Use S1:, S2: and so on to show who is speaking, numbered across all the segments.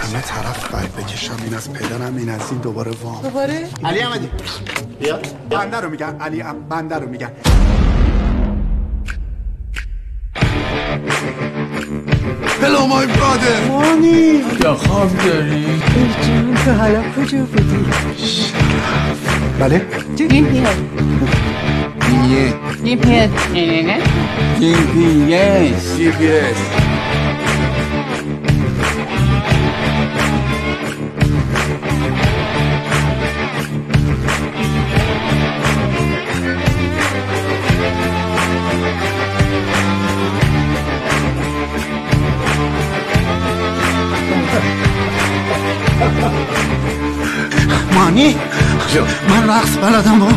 S1: همه طرف باید بکشم، این از پدرم این از این دوباره وام.
S2: دوباره؟
S1: علی احمدی بیا. بنده رو میگن علی بنده رو میگن. Hello my brother.
S2: مانی
S3: یا خواب داری؟
S2: جون تو حالا کجا بودی؟
S1: بله؟
S2: این پیه
S3: GPS.
S1: مانی من رقص بلدم ها.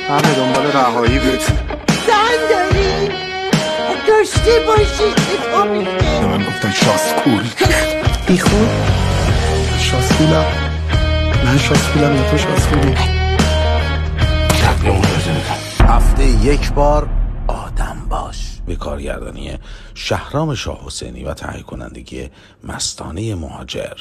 S1: همه دنبال رهایی بود.
S2: زن داری؟ داشته باشی که تو میگه
S1: به من گفتن شاسکول.
S2: بی خود
S1: شاسکولم. من شاسکولم یا تو شاسکولی؟
S4: هفته یک بار آدم باش به کارگردانی شهرام شاه حسینی و تهیه کنندگی مستانه مهاجر.